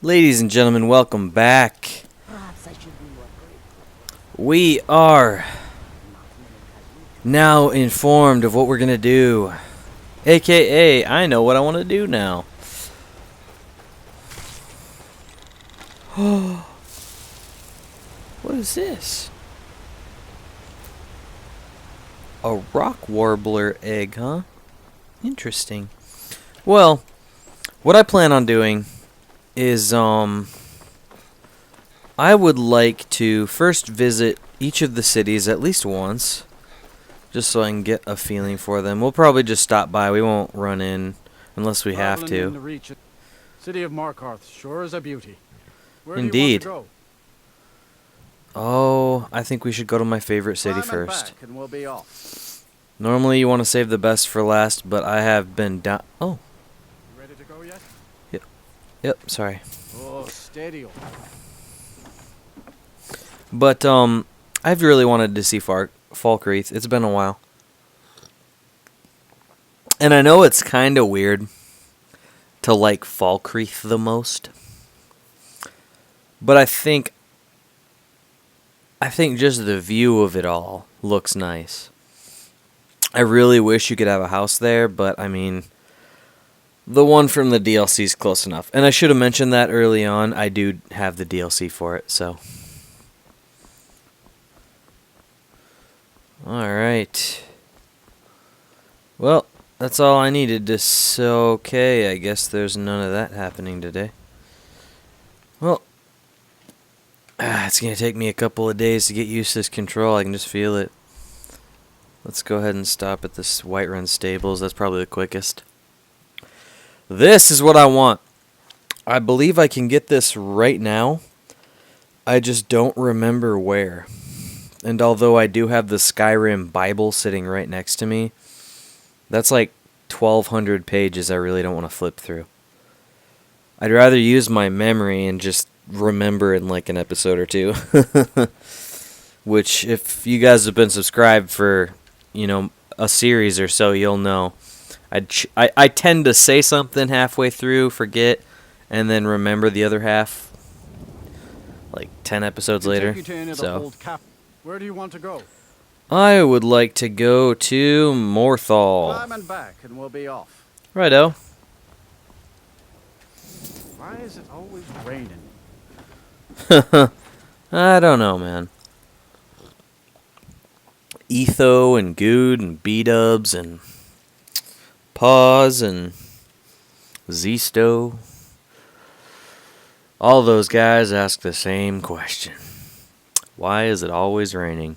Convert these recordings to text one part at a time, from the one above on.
Ladies and gentlemen, welcome back. We are now informed of what we're gonna do. AKA, I know what I want to do now. What is this? A rock warbler egg, huh? Interesting. Well, what I plan on doing is I would like to first visit each of the cities at least once, just so I can get a feeling for them. We'll probably just stop by. We won't run in unless we have Traveling in to. the reach, city of Markarth sure is a beauty. Where Indeed. do you want to Oh, I think we should go to my favorite go? city Climb and first. back and we'll be off. Normally you want to save the best for last, but I have been down. Oh, You ready to go yet? yep, sorry. Oh, steady. But I've really wanted to see Falkreath. It's been a while. And I know it's kind of weird to like Falkreath the most. But I think just the view of it all looks nice. I really wish you could have a house there, but I mean, the one from the DLC is close enough. And I should have mentioned that early on. I do have the DLC for it, so. Alright. Well, that's all I needed to okay, I guess there's none of that happening today. Well, it's going to take me a couple of days to get used to this control. I can just feel it. Let's go ahead and stop at this Whiterun Stables. That's probably the quickest. This is what I want. I believe I can get this right now. I just don't remember where. And although I do have the Skyrim Bible sitting right next to me, that's like 1,200 pages I really don't want to flip through. I'd rather use my memory and just remember in like an episode or two. Which, if you guys have been subscribed for, a series or so, you'll know. I tend to say something halfway through, forget, and then remember the other half like 10 episodes later. So Where do you want to go? I would like to go to Morthal. Climb and back and we'll be off. Righto. Why is it always raining? I don't know, man. Etho and Good and B-Dubs and Paws and Zisto. All those guys ask the same question. Why is it always raining?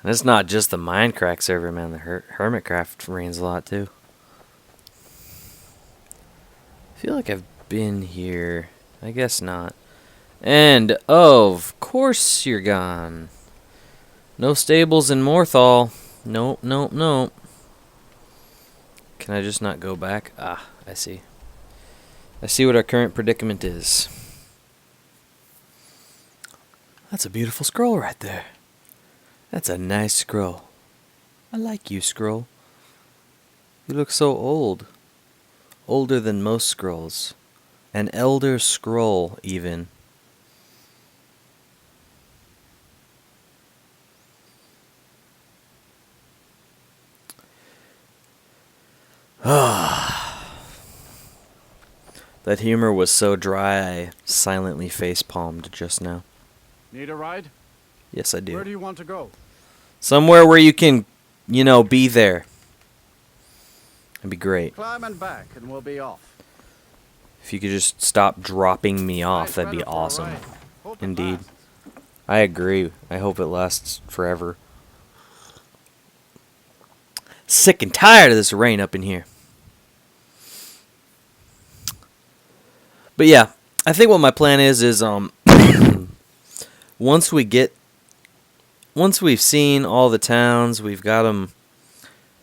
And it's not just the Minecraft server, man. The Hermitcraft rains a lot, too. I feel like I've been here. I guess not. And, of course you're gone. No stables in Morthal. Nope, nope, nope. Can I just not go back? Ah, I see. I see what our current predicament is. That's a beautiful scroll right there. That's a nice scroll. I like you, scroll. You look so old. Older than most scrolls. An elder scroll, even. That humor was so dry I silently face-palmed just now. Need a ride? Yes, I do. Where do you want to go? Somewhere where you can, be there. That'd be great. Climb and back and we'll be off. If you could just stop dropping me off, Nice that'd be weather for a awesome. ride. Hope it Indeed. lasts. I agree. I hope it lasts forever. Sick and tired of this rain up in here. But yeah, I think what my plan is once we've seen all the towns, we've got them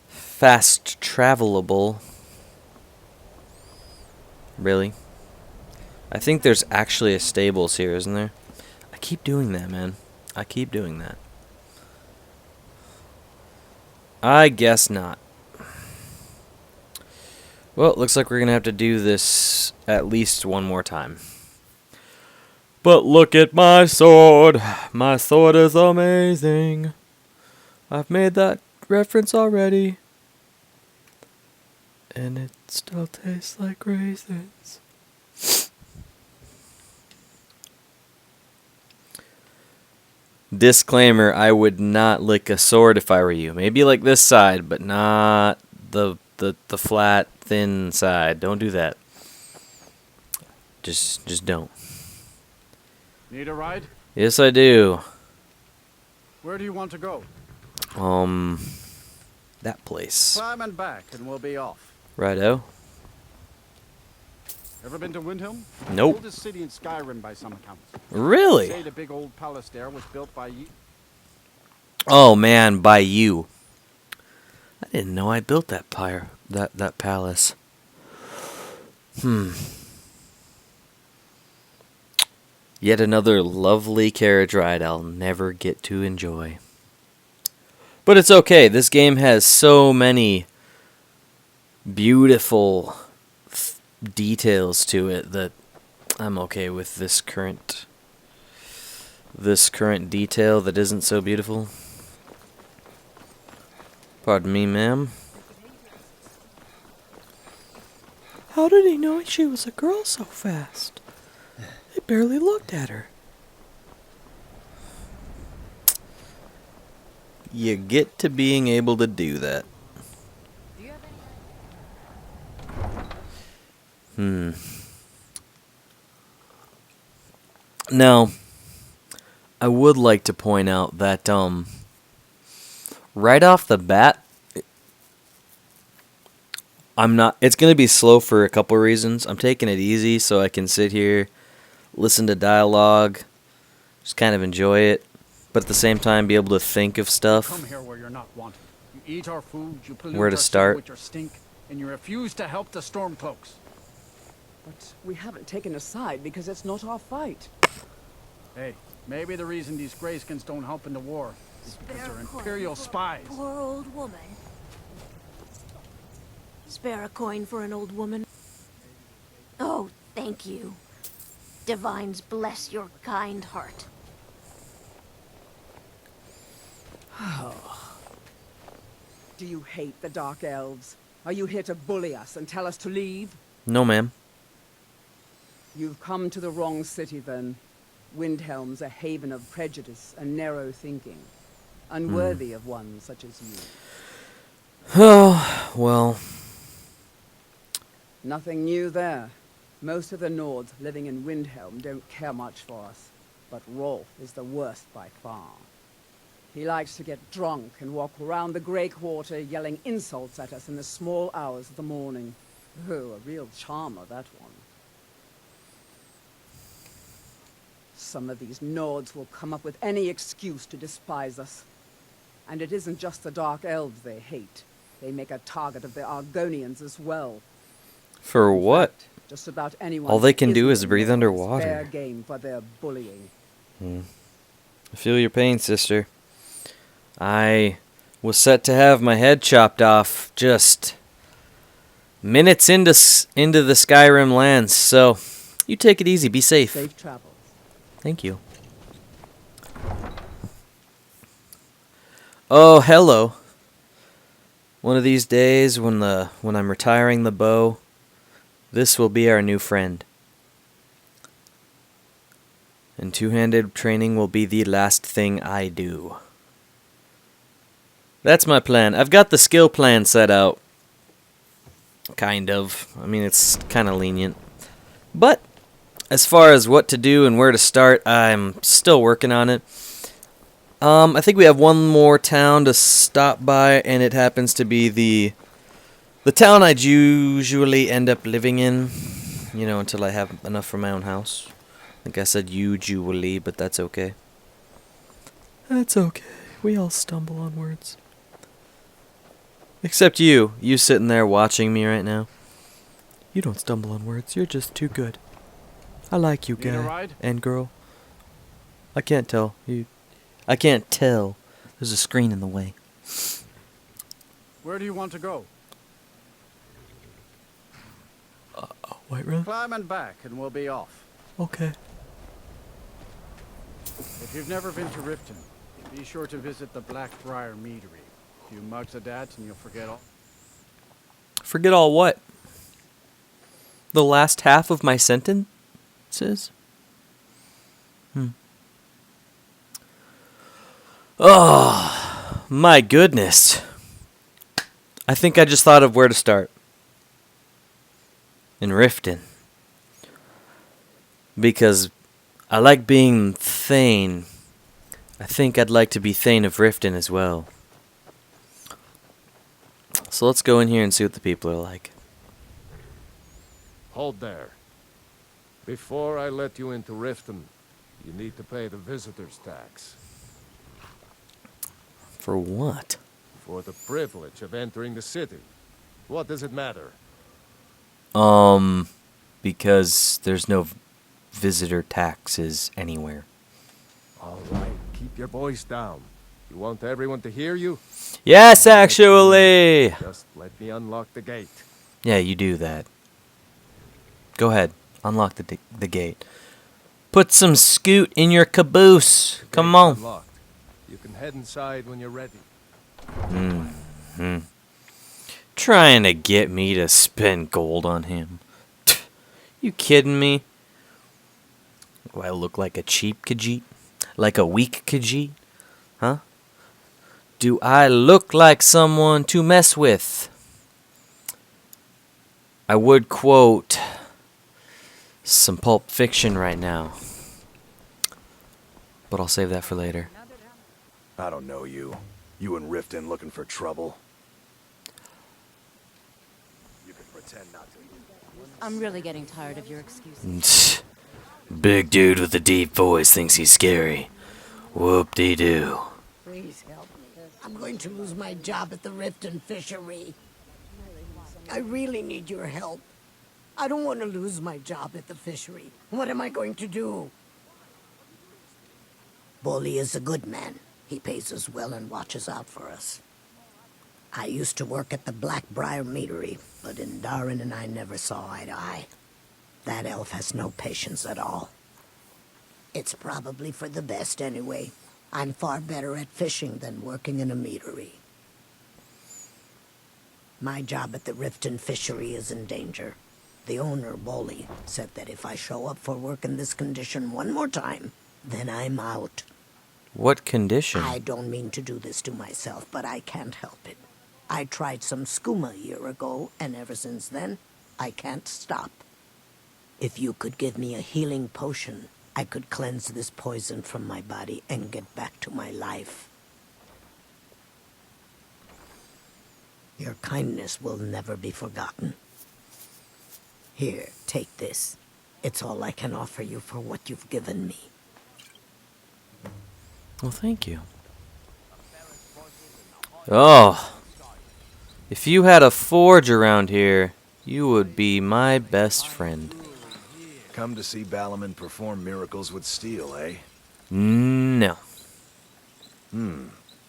fast travelable. Really? I think there's actually a stables here, isn't there? I keep doing that, man. I keep doing that. I guess not. Well, looks like we're gonna have to do this at least one more time. But look at my sword. My sword is amazing. I've made that reference already. And it still tastes like raisins. Disclaimer, I would not lick a sword if I were you. Maybe like this side, but not the flat, thin side. Don't do that. Just don't. Need a ride? Yes, I do. Where do you want to go? That place. Climb and back, and we'll be off. Righto. Ever been to Windhelm? Nope. Oldest city in Skyrim by some accounts. Really? Say the big old palace there was built by you. Oh man, by you. I didn't know I built that that palace. Yet another lovely carriage ride I'll never get to enjoy. But it's okay. This game has so many beautiful details to it that I'm okay with this current detail that isn't so beautiful. Pardon me, ma'am. How did he know she was a girl so fast? They barely looked at her. You get to being able to do that. Now, I would like to point out that right off the bat, it's going to be slow for a couple reasons. I'm taking it easy so I can sit here, listen to dialogue, just kind of enjoy it, but at the same time be able to think of stuff. Come here where you're not wanted. You eat our food, you pollute Where to our city start. with your stink, and you refuse to help the Stormcloaks. But we haven't taken a side because it's not our fight. Hey, maybe the reason these Greyskins don't help in the war is because they're Imperial spies. Poor old woman. Spare a coin for an old woman. Oh, thank you. Divines bless your kind heart. Do you hate the Dark Elves? Are you here to bully us and tell us to leave? No, ma'am. You've come to the wrong city, then. Windhelm's a haven of prejudice and narrow thinking. Unworthy of one such as you. Oh, well. Nothing new there. Most of the Nords living in Windhelm don't care much for us. But Rolf is the worst by far. He likes to get drunk and walk around the Grey Quarter yelling insults at us in the small hours of the morning. Oh, a real charmer, that one. Some of these Nords will come up with any excuse to despise us. And it isn't just the Dark Elves they hate. They make a target of the Argonians as well. For what? In fact, just about anyone All they can who do isn't is breathe a Nord underwater. fair game for their bullying. I feel your pain, sister. I was set to have my head chopped off just minutes into the Skyrim lands, so you take it easy, be safe. Safe travels. Thank you. Oh, hello. One of these days when I'm retiring the bow, this will be our new friend. And two-handed training will be the last thing I do. That's my plan. I've got the skill plan set out. Kind of. I mean, it's kind of lenient. But as far as what to do and where to start, I'm still working on it. I think we have one more town to stop by, and it happens to be the town I'd usually end up living in, you know, until I have enough for my own house. I think I said usually, but that's okay. That's okay. We all stumble on words. Except you sitting there watching me right now. You don't stumble on words, you're just too good. I like you, Need a guy ride? and girl. I can't tell. I can't tell. There's a screen in the way. Where do you want to go? Whiterun? Climb and back, and we'll be off. Okay. If you've never been to Riften, be sure to visit the Blackbriar Meadery. A few mugs of that, and you'll forget all. Forget all what? The last half of my sentences? Oh, my goodness. I think I just thought of where to start. In Riften. Because I like being Thane. I think I'd like to be Thane of Riften as well. So let's go in here and see what the people are like. Hold there. Before I let you into Riften, you need to pay the visitor's tax. For what? For the privilege of entering the city. What does it matter? Because there's no visitor taxes anywhere. All right, keep your voice down. You want everyone to hear you? Yes, actually! Just let me unlock the gate. Yeah, you do that. Go ahead. Unlock the gate. Put some scoot in your caboose. The Come gate's on. unlocked. You can head inside when you're ready. Trying to get me to spend gold on him. You kidding me? Do I look like a cheap Khajiit? Like a weak Khajiit? Huh? Do I look like someone to mess with? I would quote some Pulp Fiction right now. But I'll save that for later. I don't know you. You and Riften looking for trouble? You can pretend not to. I'm really getting tired of your excuses. Big dude with a deep voice thinks he's scary. Whoop-de-doo. Please help me. I'm going to lose my job at the Riften fishery. I really need your help. I don't want to lose my job at the fishery. What am I going to do? Bolly is a good man. He pays us well and watches out for us. I used to work at the Blackbriar Meadery, but Indarin and I never saw eye to eye. That elf has no patience at all. It's probably for the best anyway. I'm far better at fishing than working in a meadery. My job at the Riften fishery is in danger. The owner, Bolly, said that if I show up for work in this condition one more time, then I'm out. What condition? I don't mean to do this to myself, but I can't help it. I tried some skooma a year ago, and ever since then, I can't stop. If you could give me a healing potion, I could cleanse this poison from my body and get back to my life. Your kindness will never be forgotten. Here, take this. It's all I can offer you for what you've given me. Well, thank you. Oh. If you had a forge around here, you would be my best friend. Come to see Balaman perform miracles with steel, eh? No.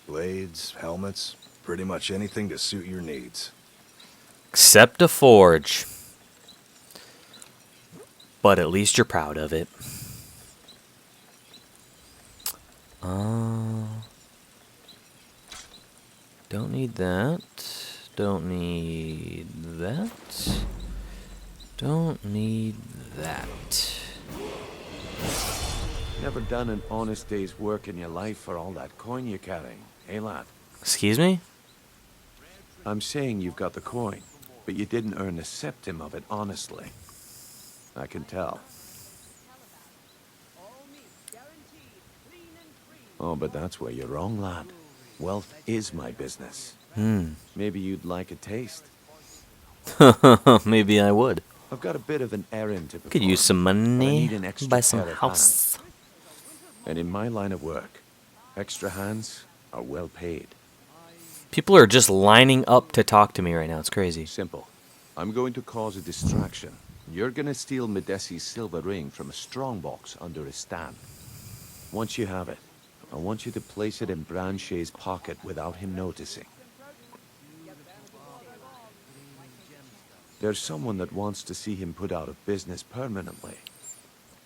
Blades, helmets, pretty much anything to suit your needs. Except a forge. But at least you're proud of it. Don't need that. Don't need that. Don't need that. Never done an honest day's work in your life for all that coin you're carrying, eh, lad? Excuse me? I'm saying you've got the coin, but you didn't earn a septim of it honestly. I can tell. Oh, but that's where you're wrong, lad. Wealth is my business. Maybe you'd like a taste. Maybe I would. I've got a bit of an errand to perform. Could use some but I money. need an extra Buy some pair of house. hands. And in my line of work, extra hands are well paid. People are just lining up to talk to me right now. It's crazy. Simple. I'm going to cause a distraction. You're gonna steal Medesi's silver ring from a strongbox under his stand. Once you have it, I want you to place it in Branchet's pocket without him noticing. There's someone that wants to see him put out of business permanently.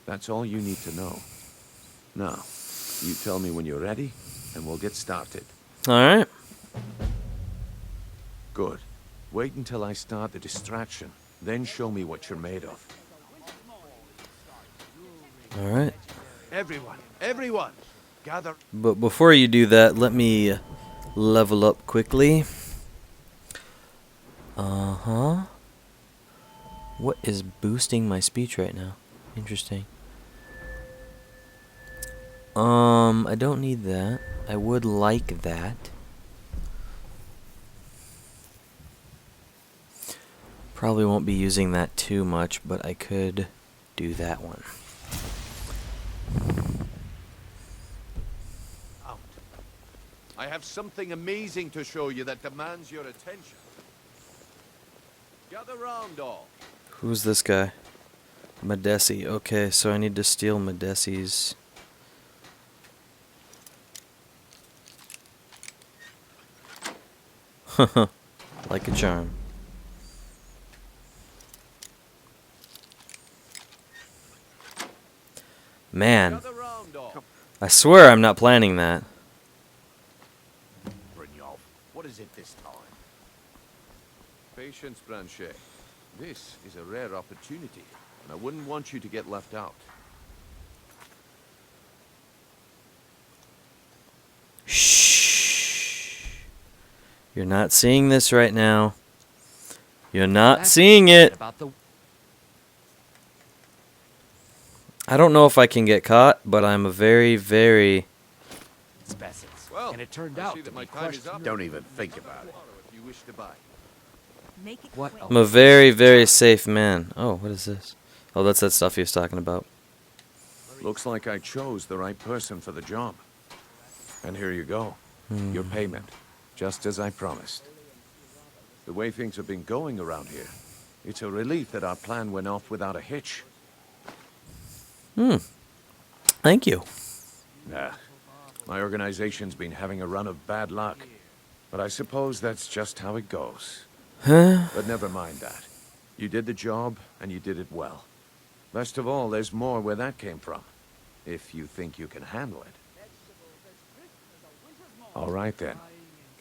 That's all you need to know. Now, you tell me when you're ready, and we'll get started. Alright. Good. Wait until I start the distraction, then show me what you're made of. Alright. Everyone, gather. But before you do that, let me level up quickly. Uh-huh. What is boosting my speech right now? Interesting. I don't need that. I would like that. Probably won't be using that too much, but I could do that one. I have something amazing to show you that demands your attention. Gather round, all. Who's this guy? Madesi. Okay, so I need to steal Madesi's. Like a charm. Man, Gather round, all. I swear I'm not planning that. What is it this time? Patience, Blanchet. This is a rare opportunity, and I wouldn't want you to get left out. Shh. You're not seeing this right now. You're not seeing it. I don't know if I can get caught, but I'm a very, very... Well, and it turned I out see to that be my time is up. Don't even think about it. If you wish to buy. Make it What? quick. I'm a very, very safe man. Oh, what is this? Oh, that's that stuff he was talking about. Looks like I chose the right person for the job. And here you go. Your payment. Just as I promised. The way things have been going around here, it's a relief that our plan went off without a hitch. Thank you. Nah. My organization's been having a run of bad luck. But I suppose that's just how it goes. But never mind that. You did the job, and you did it well. Best of all, there's more where that came from. If you think you can handle it. All right then.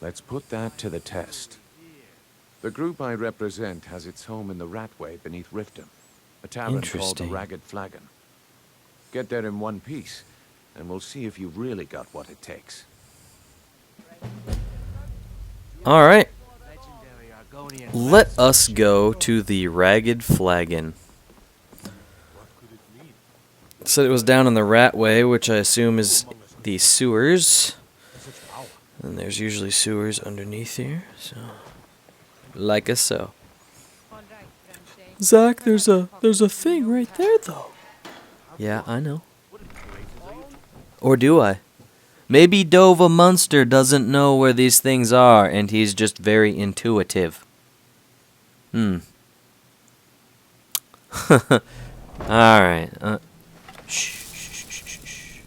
Let's put that to the test. The group I represent has its home in the Ratway beneath Riften. A tavern called the Interesting. Ragged Flagon. Get there in one piece, and we'll see if you've really got what it takes. Alright. Let us go to the Ragged Flagon. Said it was down in the Ratway, which I assume is the sewers. And there's usually sewers underneath here, so like us so. Zach, there's a thing right there though. Yeah, I know. Or do I? Maybe Dovahmunzter doesn't know where these things are, and he's just very intuitive. Alright. Shh.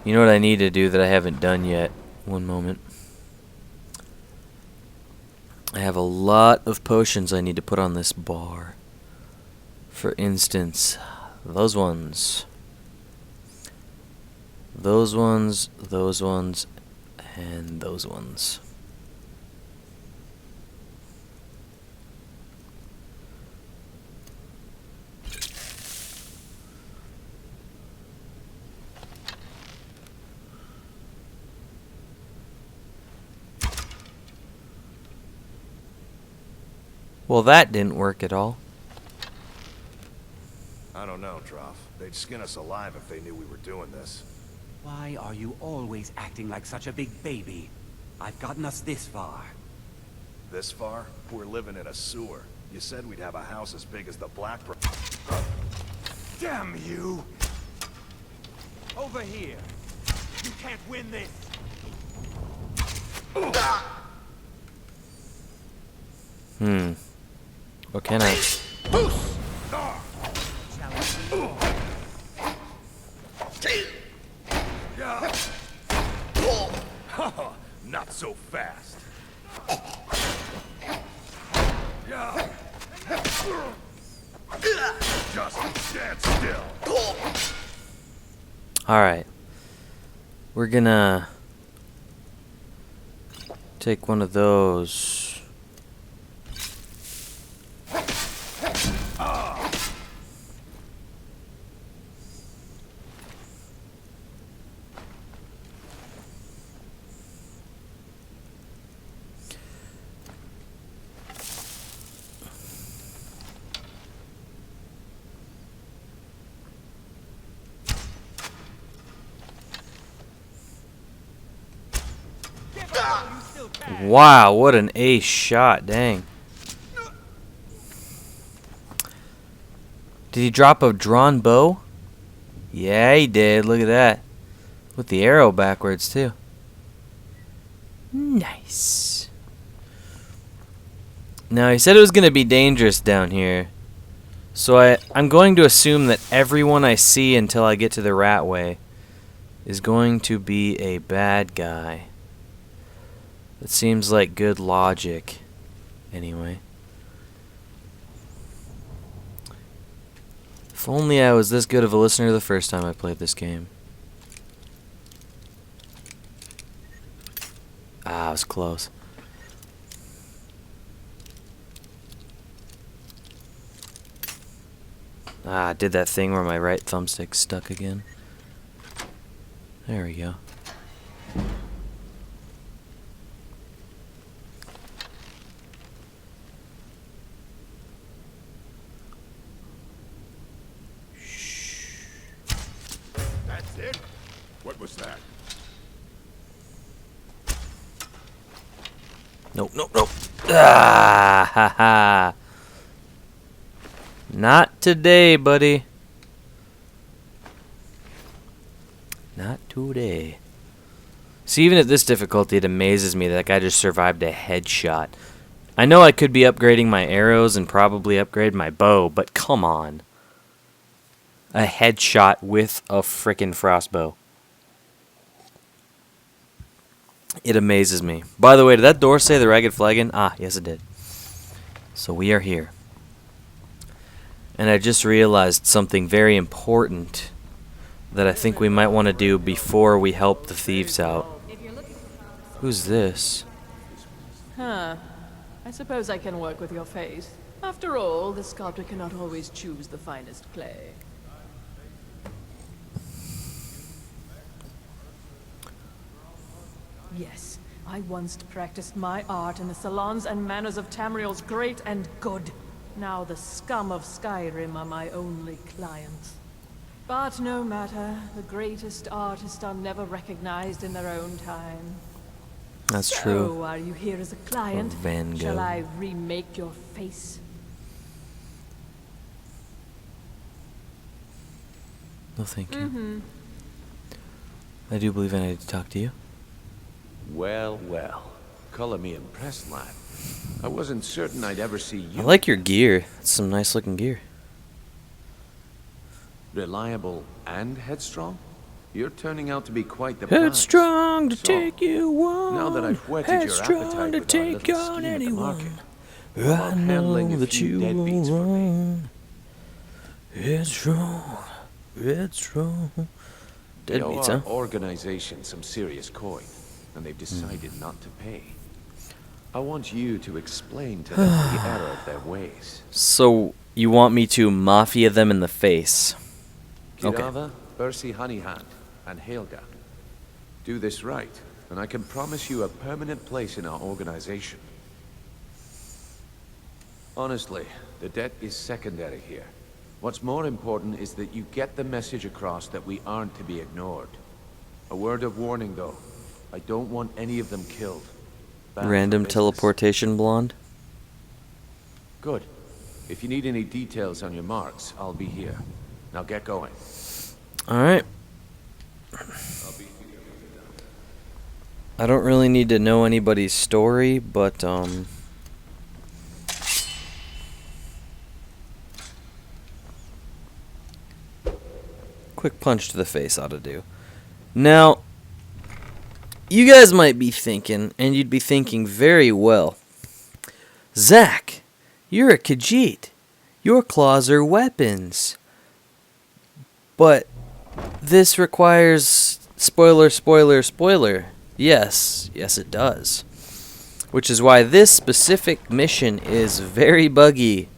You know what I need to do that I haven't done yet? One moment. I have a lot of potions I need to put on this bar. For instance, those ones. Those ones, and those ones. Well, that didn't work at all. I don't know, Droff. They'd skin us alive if they knew we were doing this. Why are you always acting like such a big baby? I've gotten us this far. This far? We're living in a sewer. You said we'd have a house as big as the Black... Damn you! Over here! You can't win this! What can I... Not so fast. Just stand still. Alright. We're gonna take one of those. Wow, what an ace shot, dang. Did he drop a drawn bow? Yeah, he did, look at that. With the arrow backwards, too. Nice. Now, he said it was going to be dangerous down here. So I'm going to assume that everyone I see until I get to the Ratway is going to be a bad guy. That seems like good logic, anyway. If only I was this good of a listener the first time I played this game. Ah, I was close. Ah, I did that thing where my right thumbstick stuck again. There we go. That's it? What was that? Nope, nope, nope. Ah, ha, ha. Not today, buddy. Not today. See, even at this difficulty, it amazes me that guy just survived a headshot. I know I could be upgrading my arrows and probably upgrade my bow, but come on. A headshot with a frickin' frostbow. It amazes me. By the way, did that door say the Ragged Flagon? Ah, yes it did. So we are here. And I just realized something very important that I think we might want to do before we help the thieves out. Who's this? Huh. I suppose I can work with your face. After all, the sculptor cannot always choose the finest clay. Yes, I once practiced my art in the salons and manners of Tamriel's great and good. Now the scum of Skyrim are my only clients. But no matter, the greatest artists are never recognized in their own time. That's so, true. Are you here as a client? Van Gogh. Shall I remake your face? No, thank you. I do believe I need to talk to you. Well, well. Color me impressed, lad. I wasn't certain I'd ever see you. I like your gear. It's some nice looking gear. Reliable and headstrong? You're turning out to be quite the prize. Headstrong to So, take you on. now that I've whetted your appetite Headstrong to with our take little on scheme at the anyone. market, how about handling a that few you deadbeats for me? want. Headstrong. Headstrong. They owe Deadbeats, our huh? organization some serious coin, and they've decided not to pay. I want you to explain to them the error of their ways. So, you want me to mafia them in the face? Okay. Kirava, Bersi Honeyhand, and Helga. Do this right, and I can promise you a permanent place in our organization. Honestly, the debt is secondary here. What's more important is that you get the message across that we aren't to be ignored. A word of warning, though. I don't want any of them killed. Bad Random for business. teleportation blonde? Good. If you need any details on your marks, I'll be here. Now get going. Alright. I don't really need to know anybody's story, but, quick punch to the face ought to do. Now, you guys might be thinking, and you'd be thinking very well, Zach, you're a Khajiit. Your claws are weapons. But this requires spoiler, spoiler, spoiler. Yes, it does. Which is why this specific mission is very buggy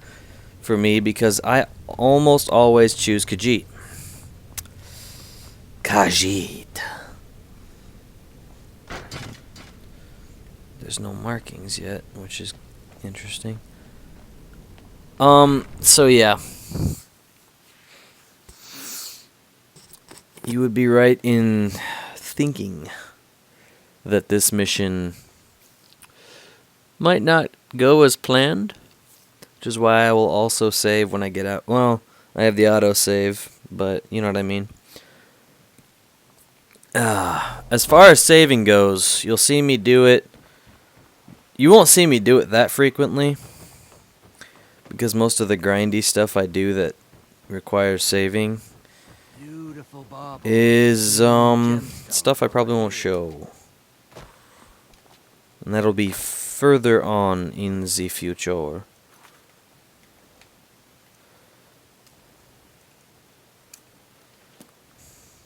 for me, because I almost always choose Khajiit. Khajiit. There's no markings yet, which is interesting. So yeah. You would be right in thinking that this mission might not go as planned, which is why I will also save when I get out. Well, I have the autosave, but you know what I mean. As far as saving goes, you'll see me do it. You won't see me do it that frequently, because most of the grindy stuff I do that requires saving is stuff I probably won't show. And that'll be further on in the future.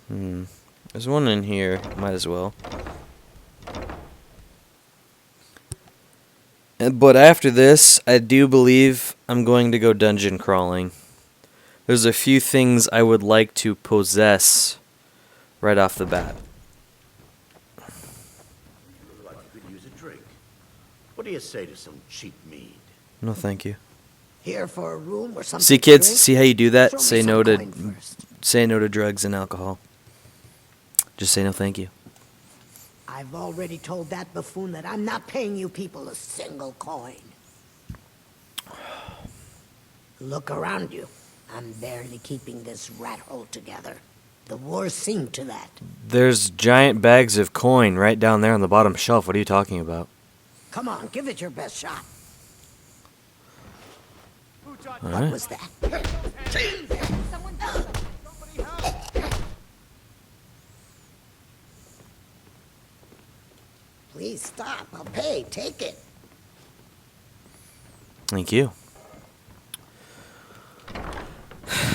There's one in here, might as well. But after this, I do believe I'm going to go dungeon crawling. There's a few things I would like to possess right off the bat. Like you could use a drink. What do you say to some cheap mead? No, thank you. Here for a room or something? See, kids, see how you do Show that? me Say some no to coin first. say no to drugs and alcohol. Just say no, thank you. I've already told that buffoon that I'm not paying you people a single coin. Look around you. I'm barely keeping this rat hole together. The war's seen to that. There's giant bags of coin right down there on the bottom shelf. What are you talking about? Come on, give it your best shot. All What right. was that? Please stop. I'll pay. Take it. Thank you.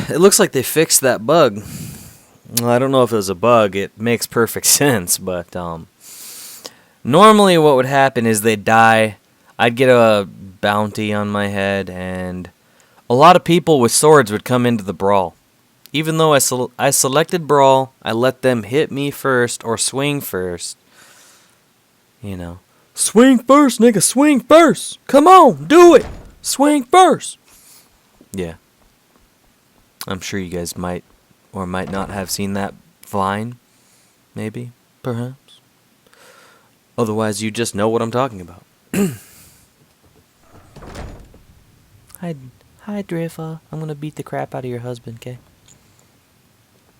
It looks like they fixed that bug. Well, I don't know if it was a bug. It makes perfect sense, but normally what would happen is they'd die. I'd get a bounty on my head, and a lot of people with swords would come into the brawl. Even though I selected brawl, I let them hit me first or swing first. You know, swing first, nigga, swing first. Come on, do it. Swing first. Yeah. I'm sure you guys might or might not have seen that Vine. Maybe, perhaps. Otherwise, you just know what I'm talking about. Hi, Drifa. I'm gonna beat the crap out of your husband, okay?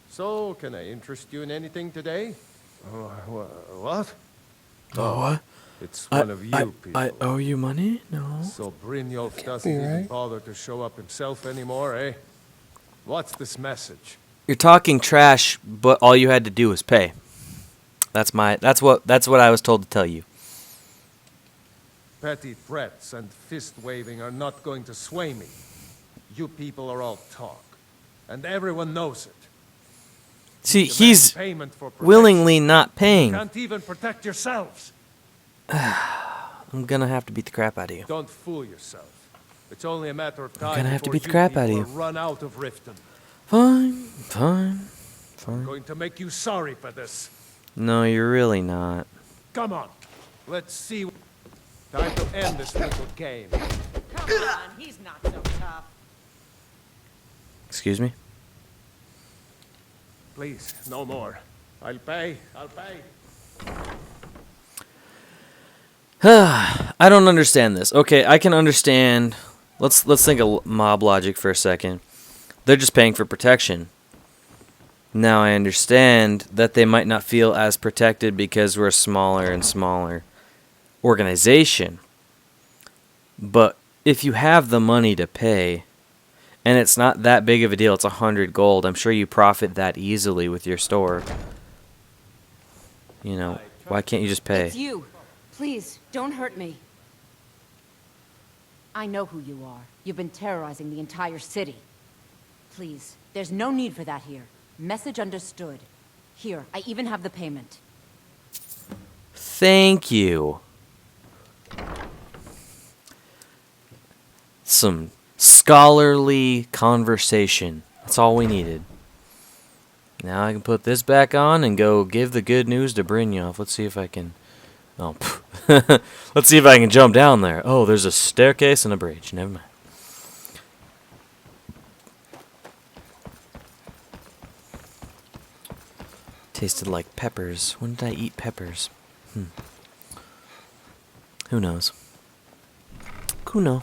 So, can I interest you in anything today? What? Oh, what? It's one of you people. I owe you money? No. So Brynjolf doesn't even bother to show up himself anymore, eh? What's this message? You're talking trash, but all you had to do was pay. That's what I was told to tell you. Petty threats and fist-waving are not going to sway me. You people are all talk, and everyone knows it. See, Demand he's payment for protection. willingly not paying. Can't even protect yourselves. I'm gonna have to beat the crap out of you. Don't fool yourself. It's only a matter of time gonna have to before beat the you crap out of people you. will run out of Riften. Fine. I'm going to make you sorry for this. No, you're really not. Come on, let's see. Time to end this little game. Come on, he's not so tough. Excuse me? Please, no more. I'll pay. I don't understand this. Okay, I can understand. Let's think of mob logic for a second. They're just paying for protection. Now I understand that they might not feel as protected because we're a smaller and smaller organization. But if you have the money to pay, and it's not that big of a deal, it's 100 gold, I'm sure you profit that easily with your store. You know, Why can't you just pay? It's you. Please, don't hurt me. I know who you are. You've been terrorizing the entire city. Please, there's no need for that here. Message understood. Here, I even have the payment. Thank you. Some scholarly conversation. That's all we needed. Now I can put this back on and go give the good news to Brynjolf. Let's see if I can... Oh, let's see if I can jump down there. Oh, there's a staircase and a bridge. Never mind. Tasted like peppers. When did I eat peppers? Who knows? Who knows?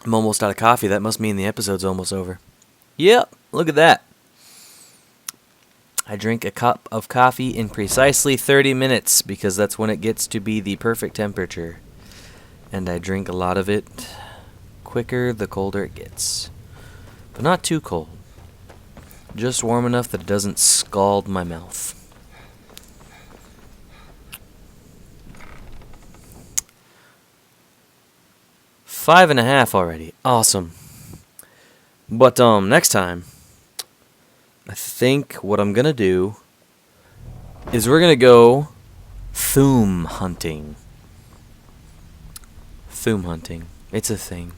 I'm almost out of coffee. That must mean the episode's almost over. Yep, look at that. I drink a cup of coffee in precisely 30 minutes because that's when it gets to be the perfect temperature. And I drink a lot of it quicker the colder it gets. But not too cold. Just warm enough that it doesn't scald my mouth. Five and a half already. Awesome. But next time, I think what I'm gonna do is we're gonna go Thuum hunting. Thuum hunting. It's a thing.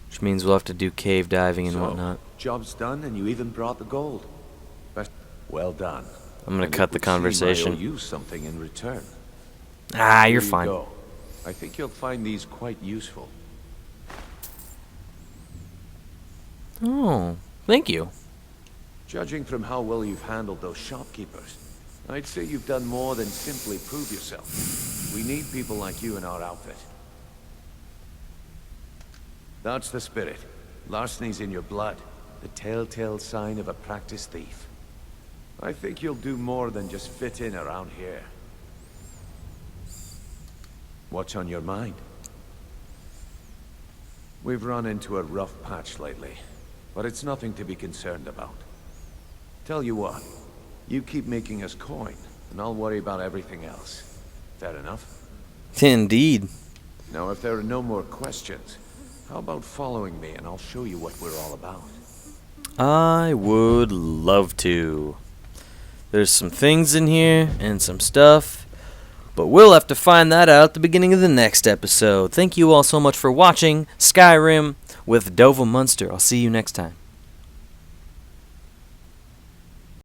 Which means we'll have to do cave diving and whatnot. Job's done, and you even brought the gold. Well done. I'm gonna cut the conversation. I'll use something in return. Ah, you're Here you fine. go. I think you'll find these quite useful. Oh, thank you. Judging from how well you've handled those shopkeepers, I'd say you've done more than simply prove yourself. We need people like you in our outfit. That's the spirit. Larceny's in your blood. The telltale sign of a practiced thief. I think you'll do more than just fit in around here. What's on your mind? We've run into a rough patch lately, but it's nothing to be concerned about. Tell you what, you keep making us coin, and I'll worry about everything else. Fair enough? Indeed. Now, if there are no more questions, how about following me and I'll show you what we're all about? I would love to. There's some things in here and some stuff, but we'll have to find that out at the beginning of the next episode. Thank you all so much for watching Skyrim with Dovahmunzter. I'll see you next time.